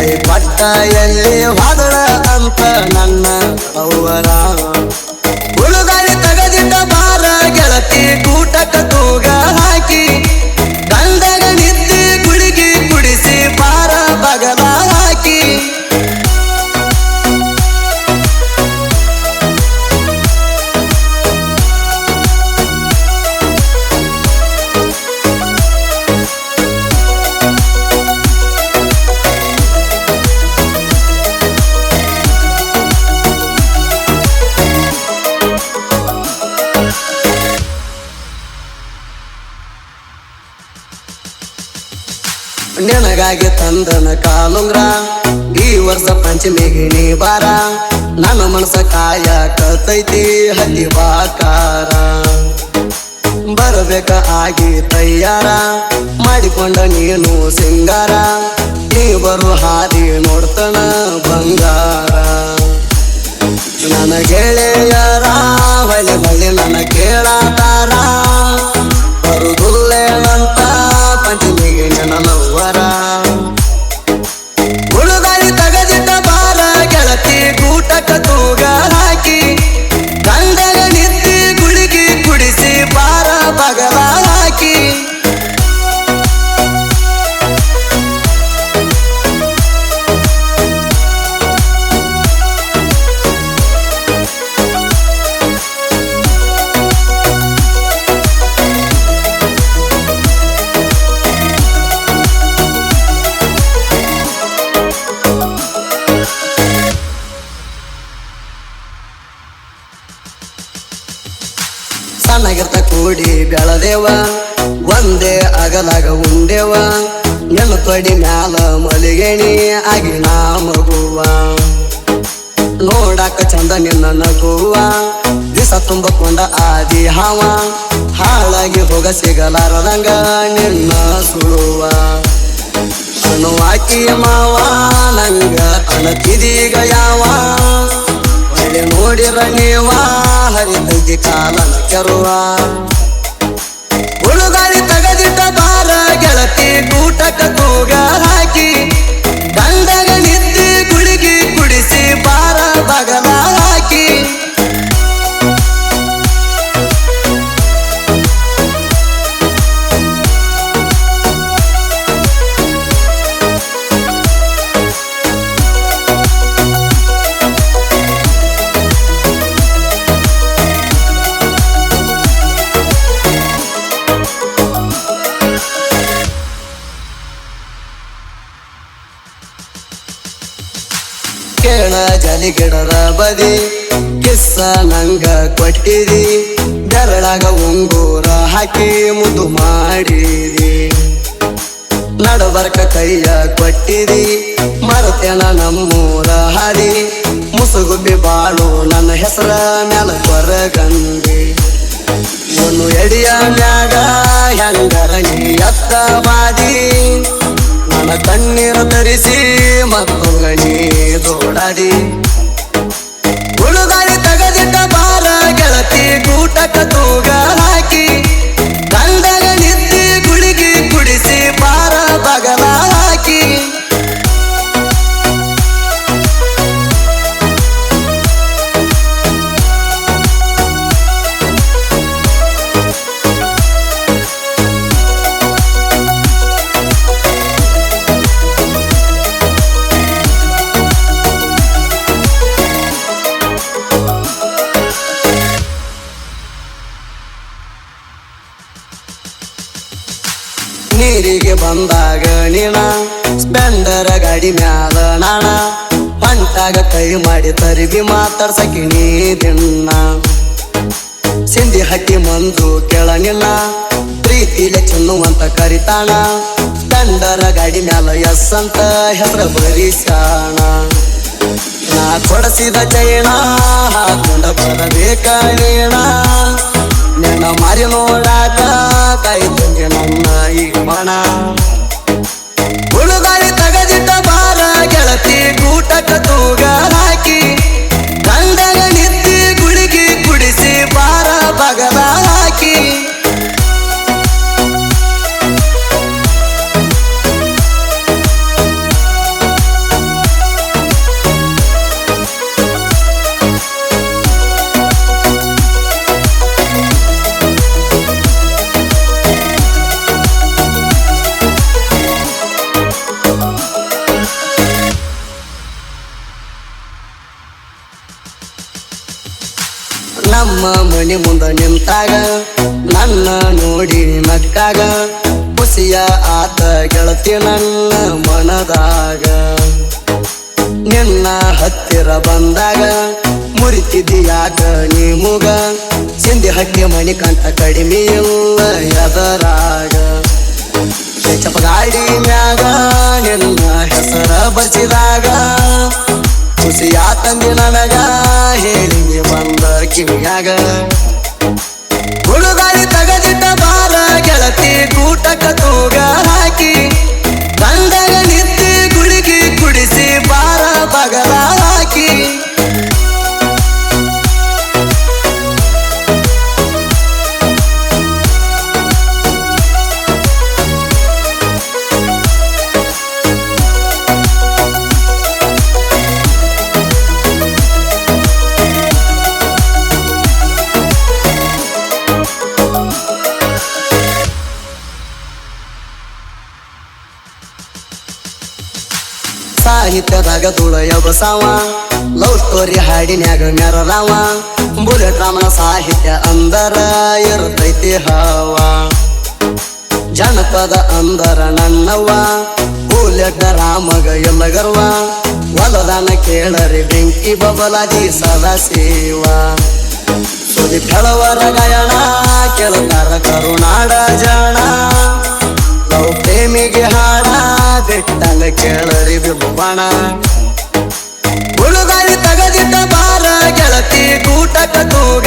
ಕೈ ಪಟ್ಟ ಎಲ್ಲಿ ವಾದಳ ಅಂತ ನನ್ನ ಅವ್ವರ ಉಳುಗಾಳಿ ತಗದಿಟ್ಟ ಬಾರ ಗೆಳತಿ ಕೂಟಕ್ಕ ತೂಗ ಹಾಕಿ ಗಂಡಗ ನಿದ್ದೆ ಗುಳಿಗಿ ಕುಡಿಸಿ ಬಾರ ಬಗಲ ಹಾಕಿ ನಿನಗಾಗಿ ತಂದನ ಕಾಲುಂಗ್ರ ಈ ವರ್ಷ ಪಂಚಮಿಗೆ ನೀ ಬಾರ ನನ್ನ ಮನಸ ಕಾಯ ಕತೈತಿ ಹಲ್ಲಿ ಬಾಕಾರ ಬರಬೇಕ ಆಗಿ ತಯ್ಯಾರ ಮಾಡಿಕೊಂಡ ನೀನು ಸಿಂಗಾರ ನೀ ಬರು ಹಾದಿ ನೋಡ್ತನ ಬಂಗಾರ ನನ್ನ ಗೆಳೆಯರ ಹೊಳೆ ಹೊಳೆ ನನ್ನ ಕೇಳತಾರ ಬರುದುಲ್ಲೇನಂತ ಪಂಚಮಿಗೆ ನನ್ನವ್ವರ ಉಳುಗಾಳಿ ತಗದಿಟ್ಟ ಬಾರ ಗೆಳತಿ ಕೂಟಕ್ಕ ತೂಗ ಹಾಕಿ ಗಂಡಗ ನಿದ್ದೆ ಗುಳಿಗಿ ಕುಡಿಸಿ ಬಾರ ಬಗಲ ಹಾಕಿ ಸಣ್ಣಗಿರ್ತ ಕೂಡಿ ಬೆಳದೇವ ಒಂದೇ ಅಗಲಾಗ ಉಂಡೆವ ನೆನ ತೊಡಿ ಮ್ಯಾಲ ಮಲಿಗೆಣಿ ಆಗಿ ನಾ ಮಗುವ ನೋಡಾಕ ಚಂದ ನಿನ್ನ ನಗುವ ದಿಸ ತುಂಬಕೊಂಡ ಆದಿ ಹಾವ ಹಾಳಾಗಿ ಹೋಗ ಸಿಗಲಾರದಂಗ ನಿನ್ನ ಸುಳುವ ಅನುವಾಕಿ ಮಾವ ನಂಗ ಅನತಿದೀಗ ಯಾವ ಹೊಳೆ ನೋಡಿರ ನೀವ ಹರಿತೈತಿ ಕಾಲನ ಕೆರುವ ಉಳುಗಾಳಿ ತಗದಿಟ್ಟ ಬಾರ ಗೆಳತಿ ಕೂಟಕ್ಕ ತೂಗ ಹಾಕಿ ಗಂಡಗ ನಿದ್ದೆ ಗುಳಿಗಿ ಕುಡಿಸಿ ಬಾರ ಬಗಲ ಹಾಕಿ ಕೇಳ ಜಲಿಗಿಡದ ಬದಿ ಕಿಸ್ಸ ನಂಗ ಕೊಟ್ಟಿದಿ ಬೆರಳಾಗ ಉಂಗೂರ ಹಾಕಿ ಮುದ್ದು ಮಾಡಿದಿ ನಡಬರ್ಕ ಕೈಯ ಕೊಟ್ಟಿದಿ ಮರತೇನ ನಮ್ಮೂರ ಹಾದಿ ಮುಸುಗುಬ್ಬಿ ಬಾಳು ನನ್ನ ಹೆಸರ ಮ್ಯಾಲ ಕೊರಗಂದಿ ಒಂದು ಎಡಿಯ ಮ್ಯಾಗ ಹೆಂಗರ ನೀ ಎತ್ತ ಬಾದಿ ನನ್ನ ಕಣ್ಣೀರ ತರಿಸಿ ಮತ್ತು ಗಣಿ ದೋಡಾಡಿ ಉಳುಗಾಳಿ ತಗದಿಟ್ಟ ಬಾರ ಗೆಳತಿ ಕೂಟಕ್ಕ ತೂಗ ಹಾಕಿ ಗಂಡಗ ನಿದ್ದೆ ಗುಳಿಗಿ ಕುಡಿಸಿ ಬಾರ ಬಗಲ ಹಾಕಿ ನೀರಿಗೆ ಬಂದಾಗ ನೀಣ ಸ್ಪೆಂಡರ ಗಾಡಿ ಮ್ಯಾಲ ನಾಣ ಹೊಂಟಾಗ ಕೈ ಮಾಡಿ ತರಿಬಿ ಮಾತಾಡ್ಸಕಿ ನೀ ದಿನ್ನ ಸಿಂಧಿ ಹಟ್ಟಿ ಮಂದು ಕೆಳ ನಿನ್ನ ಪ್ರೀತಿಲೆ ಚೆನ್ನುವಂತ ಕರಿತಾಣ ಸ್ಪೆಂಡರ ಗಾಡಿ ಮ್ಯಾಲ ಎಸ್ ಅಂತ ಹೆಸರು ಬರಿಸಾಣ ನಾ ಕೊಡಸಿದ ಚೈಣ ಹಾಕೊಂಡ ಬರಬೇಕ ನೀಣ ನಿನ್ನ ಮಾರಿ ನೋಡಾಕ ಕೈ ತಂಗಿ ನನ್ನ ಈ ಮಣ ಉಳುಗಾಳಿ ತಗದಿಟ್ಟ ಬಾರ ಗೆಳತಿ ಕೂಟಕ್ಕ ತೂಗ ಹಾಕಿ ಗಂಡಗ ನಿದ್ದೆ ಗುಳಿಗಿ ಕುಡಿಸಿ ಬಾರ ಬಗಲ ಹಾಕಿ ನಮ್ಮ ಮನಿ ಮುಂದ ನಿಂತಾಗ ನನ್ನ ನೋಡಿ ನಕ್ಕಾಗ ಖುಷಿಯ ಆತ ಗೆಳತಿ ನನ್ನ ಮನದಾಗ ನಿನ್ನ ಹತ್ತಿರ ಬಂದಾಗ ಮುರಿತಿದ್ಯಾಕ ನೀ ಮುಗ ಸಿಂಧಿ ಹಟ್ಟಿ ಮಣಿ ಕಂಠ ಕಡಿಮೆ ಇಲ್ಲ ಎದರಾಗ ಚಪ ಗಾಡಿ ಮ್ಯಾಗ ನಿನ್ನ ಹೆಸರ ಬಸಿದಾಗ ಖುಷಿಯ ತಂದಿ ನನಗ ಹೇಳಿ ಬಂದ ಕಿವಿಯಾಗ ಹುಡುಗಾಡಿ ತಗದಿಟ್ಟ ಬಾರ ಗೆಳತಿ ಕೂಟಕ ತೂಗ ಹಾಕಿ ಗಂಡಗ ನಿತ್ತಿ ಗುಳಿಗಿ ಕುಡಿಸಿ ಬಾರ ಬಗಲ ಹಾಕಿ ಸಾಹಿತ್ಯದಾಗ ತುಳಯ ಬಸಾವ ಲವ್ ಸ್ಟೋರಿ ಹಾಡಿನ್ಯಾಗ ಮೆರರಾವ ಬುಲೆಟ್ ರಾಮನ ಸಾಹಿತ್ಯ ಅಂದರ ಇರ್ತೈತಿ ಹವ ಜನಪದ ಅಂದರ ನನ್ನವ್ವ ಬುಲೆಟ್ ರಾಮಗ ಎಲ್ಲ ಗರ್ವ ಹೊಲದಾನ ಕೇಳರಿ ಬೆಂಕಿ ಬಬಲಾದಿ ಸದಾಶಿವ ಸುದಿ ಫಳವರ ಗಾಯಣ ಕೇಳುತ್ತಾರ ಕರುನಾಡ ಜನ ಲವ್ ಪ್ರೇಮಿಗೆ ಹಾಡ ಬಿಟ್ಟಂಗ ಕೇಳರಿ ಬಿಬ್ಬಣ ಹುಡುಗಾರಿ ತಗದಿಟ್ಟ ಬಾರ ಗೆಳತಿ ಕೂಟಕ ತೂಗ